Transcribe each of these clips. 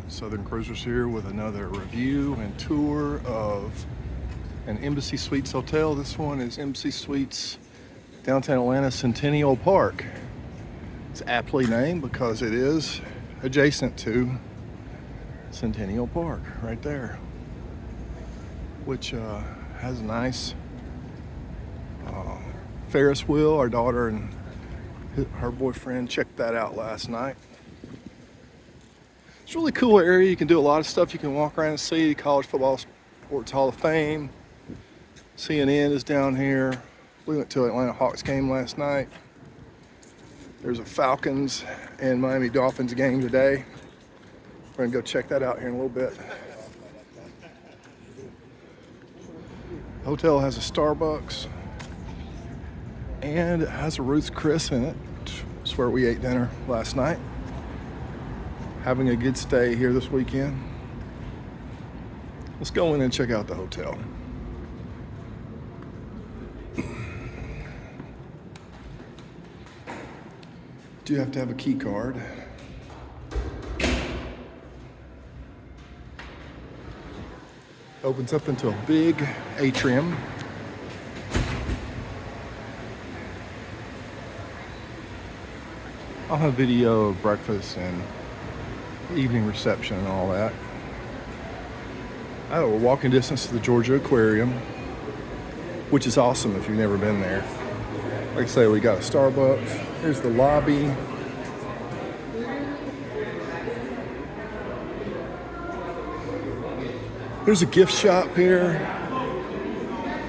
Southern Cruisers here with another review and tour of an Embassy Suites hotel. This one is Embassy Suites Downtown Atlanta-Centennial Park. It's aptly named because it is adjacent to Centennial Park right there, which has a nice Ferris wheel. Our daughter and her boyfriend checked that out last night. It's a really cool area. You can do a lot of stuff. You can walk around and see College Football Sports Hall of Fame. CNN is down here. We went to an Atlanta Hawks game last night. There's a Falcons and Miami Dolphins game today. We're gonna go check that out here in a little bit. The hotel has a Starbucks and it has a Ruth's Chris in it. That's where we ate dinner last night. Having a good stay here this weekend. Let's go in and check out the hotel. Do have to have a key card. Opens up into a big atrium. I'll have video of breakfast and evening reception and all that. I have a walking distance to the Georgia Aquarium, which is awesome if you've never been there. Like I say, we got a Starbucks. Here's the lobby. There's a gift shop here.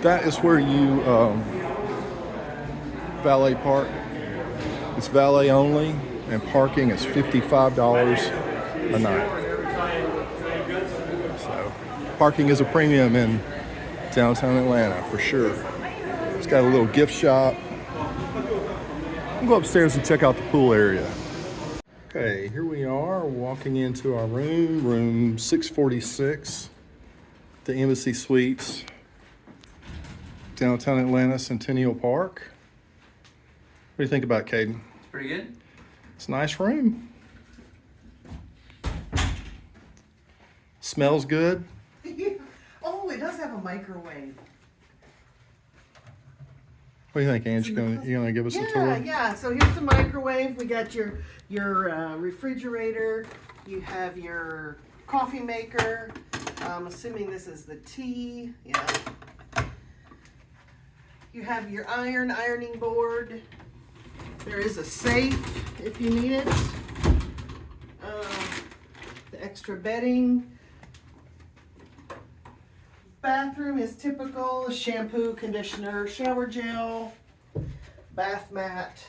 That is where you valet park. It's valet only, and parking is $55 a night. So parking is a premium in downtown Atlanta for sure. It's got a little gift shop. We'll go upstairs and check out the pool area. Okay, here we are walking into our room 646, the Embassy Suites, downtown Atlanta, Centennial Park. What do you think about it, Caden? It's pretty good. It's a nice room. Smells good. Oh, it does have a microwave. What do you think, Ange? You gonna give us a tour? Yeah. So here's the microwave. We got your refrigerator. You have your coffee maker. I'm assuming this is the tea. Yeah. You have your ironing board. There is a safe if you need it. The extra bedding. Bathroom is typical: shampoo, conditioner, shower gel, bath mat.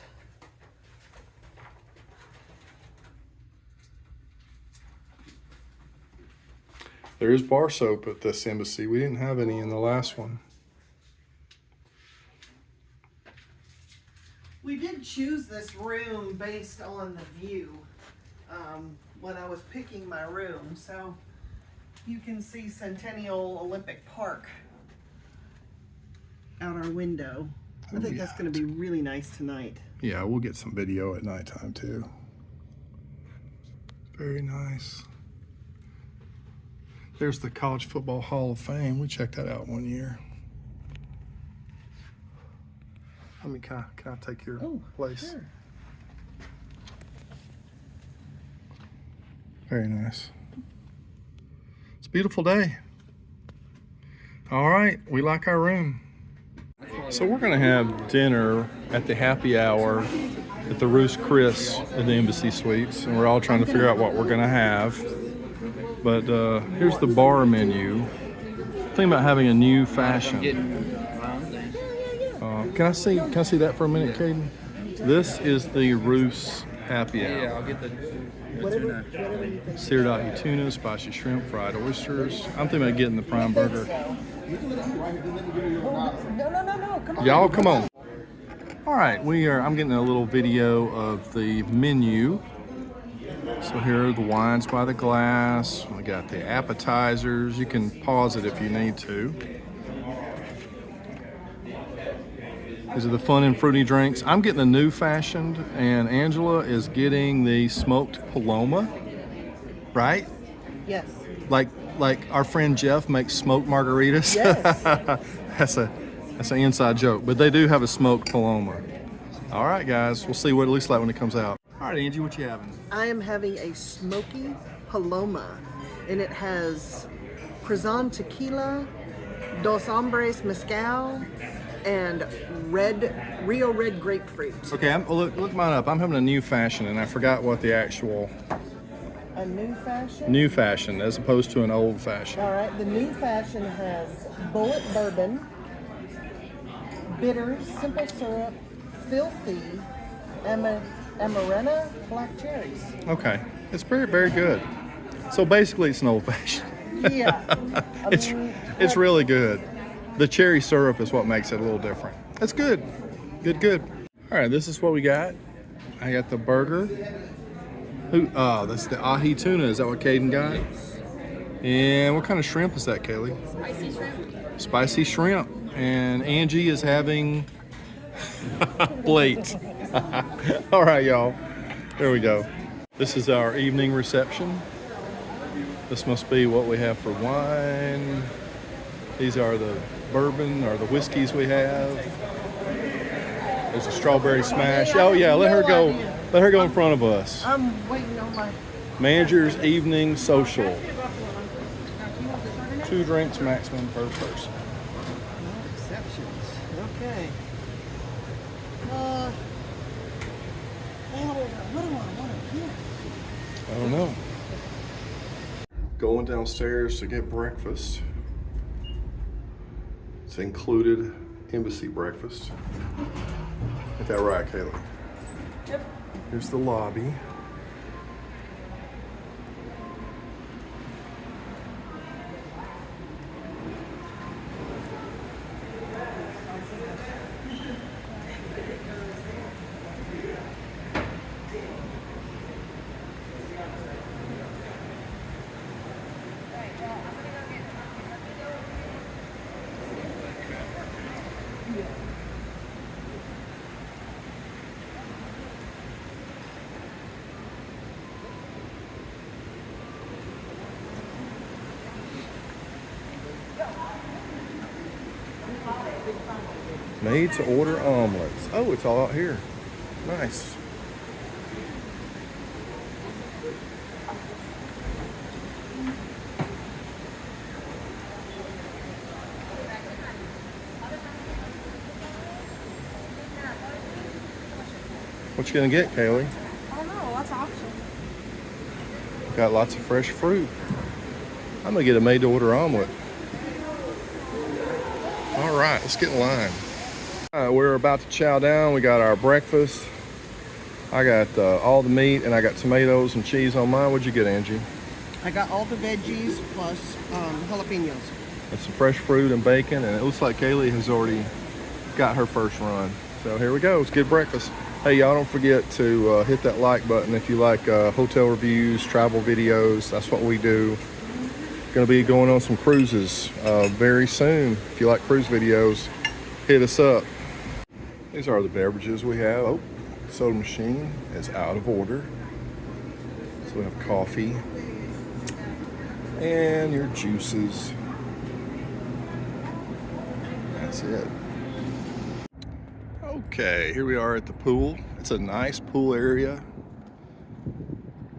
There is bar soap at this embassy. We didn't have any in the last one. We did choose this room based on the view when I was picking my room. So you can see Centennial Olympic Park out our window. I think that's going to be really nice tonight. Yeah, we'll get some video at nighttime too. Very nice. There's the College Football Hall of Fame. We checked that out one year. Can I take your place? Sure. Very nice. It's a beautiful day. All right, we like our room. So we're gonna have dinner at the happy hour at the Ruth's Chris in the Embassy Suites, and we're all trying to figure out what we're gonna have. But here's the bar menu. Think about having a new fashion. Can I see that for a minute, Caden? This is the Ruth's happy hour. Yeah, I'll get the tuna. Seared ahi tuna, spicy shrimp, fried oysters. I'm thinking about getting the prime burger. No, come on. Y'all, come on. All right, I'm getting a little video of the menu. So here are the wines by the glass. We got the appetizers. You can pause it if you need to. These are the fun and fruity drinks. I'm getting the new fashioned, and Angela is getting the smoked paloma, right? Yes. Like our friend Jeff makes smoked margaritas. Yes. That's an inside joke, but they do have a smoked Paloma. All right, guys, we'll see what it looks like when it comes out. All right, Angie, what you having? I am having a smoky Paloma, and it has Cruzan tequila, Dos Hombres mezcal, and Rio Red grapefruit. Okay, look mine up. I'm having a new fashion, and I forgot what the actual A new fashion? as opposed to an old fashioned. All right, the new fashion has bullet bourbon, bitters, simple syrup, filthy, Amarena, black cherries. Okay, it's very, very good. So basically, it's an old fashioned. Yeah. It's really good. The cherry syrup is what makes it a little different. It's good. Good. All right, this is what we got. I got the burger. That's the ahi tuna. Is that what Caden got? And what kind of shrimp is that, Kaylee? Spicy shrimp. Spicy shrimp. And Angie is having plates. All right, y'all. There we go. This is our evening reception. This must be what we have for wine. These are the bourbon or the whiskeys we have. There's a strawberry smash. Oh yeah, let her go. Let her go in front of us. I'm waiting on my... Manager's evening social. 2 drinks maximum per person. No exceptions. Okay. What do I want to get? I don't know. Going downstairs to get breakfast. It's included embassy breakfast. Is that right, Kaylee? Yep. Here's the lobby. Made to order omelets. Oh, it's all out here. Nice. What you gonna get, Kaylee? I don't know, lots of options. Got lots of fresh fruit. I'm gonna get a made to order omelet. All right, let's get in line. We're about to chow down. We got our breakfast. I got all the meat, and I got tomatoes and cheese on mine. What'd you get, Angie? I got all the veggies plus jalapenos. And some fresh fruit and bacon, and it looks like Kaylee has already got her first run. So here we go. Let's get breakfast. Hey, y'all, don't forget to hit that like button if you like hotel reviews, travel videos. That's what we do. Going to be going on some cruises very soon. If you like cruise videos, hit us up. These are the beverages we have. Oh, soda machine is out of order. So we have coffee and your juices. That's it. Okay, here we are at the pool. It's a nice pool area.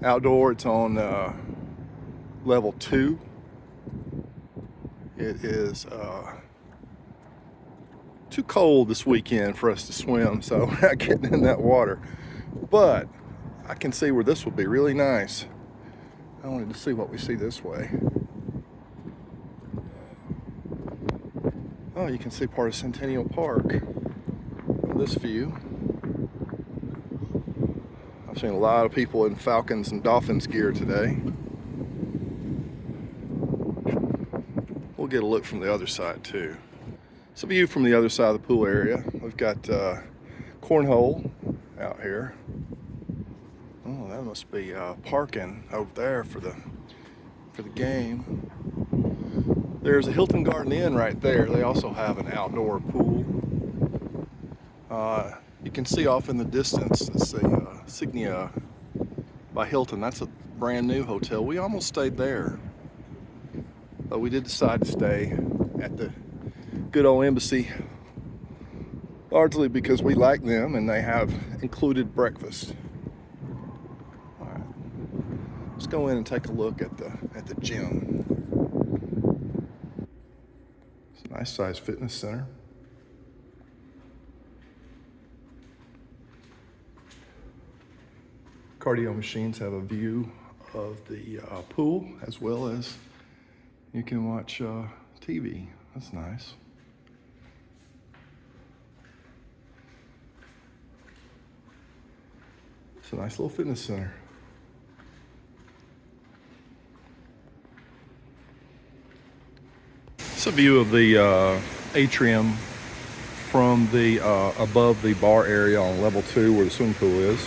Outdoor, it's on level 2. It is too cold this weekend for us to swim, so we're not getting in that water. But I can see where this would be really nice. I wanted to see what we see this way. Oh, you can see part of Centennial Park from this view. I've seen a lot of people in Falcons and Dolphins gear today. We'll get a look from the other side too. It's a view from the other side of the pool area. We've got cornhole out here. Oh, that must be parking over there for the game. There's a Hilton Garden Inn right there. They also have an outdoor pool. You can see off in the distance, it's the Signia by Hilton. That's brand new hotel. We almost stayed there, but we did decide to stay at the good old Embassy, largely because we like them and they have included breakfast. All right, let's go in and take a look at the gym. It's a nice sized fitness center. Cardio machines have a view of the pool, as well as you can watch TV. That's nice. It's a nice little fitness center. It's a view of the Atrium from the above the bar area on level 2 where the swimming pool is.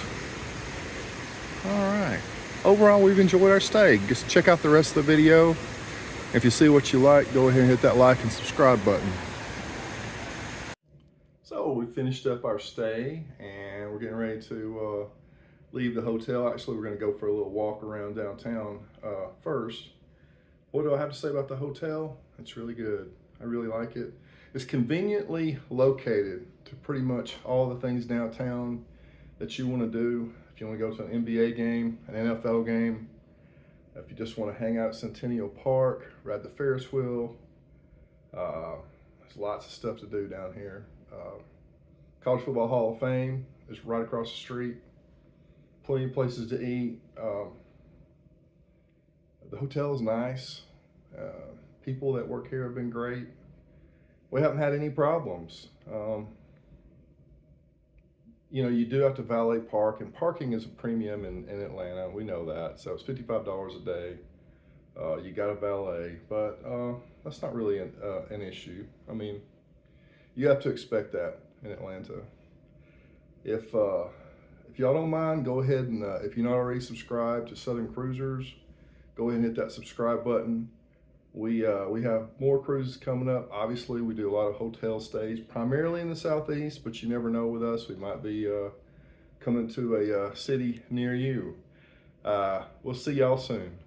All right. Overall, we've enjoyed our stay. Just check out the rest of the video. If you see what you like, go ahead and hit that like and subscribe button. So we finished up our stay and we're getting ready to leave the hotel. Actually, we're going to go for a little walk around downtown first. What do I have to say about the hotel? It's really good. I really like it. It's conveniently located to pretty much all the things downtown that you want to do. If you want to go to an NBA game, an NFL game, if you just want to hang out at Centennial Park, ride the Ferris wheel, there's lots of stuff to do down here. College Football Hall of Fame is right across the street. Plenty of places to eat. The hotel is nice. People that work here have been great. We haven't had any problems. You know, you do have to valet park, and parking is a premium in Atlanta. We know that. So it's $55 a day. You got a valet, but that's not really an issue. I mean, you have to expect that in Atlanta. If y'all don't mind, go ahead and if you're not already subscribed to SouthernCruisers, go ahead and hit that subscribe button. We have more cruises coming up. Obviously, we do a lot of hotel stays, primarily in the Southeast, but you never know with us. We might be coming to a city near you. We'll see y'all soon.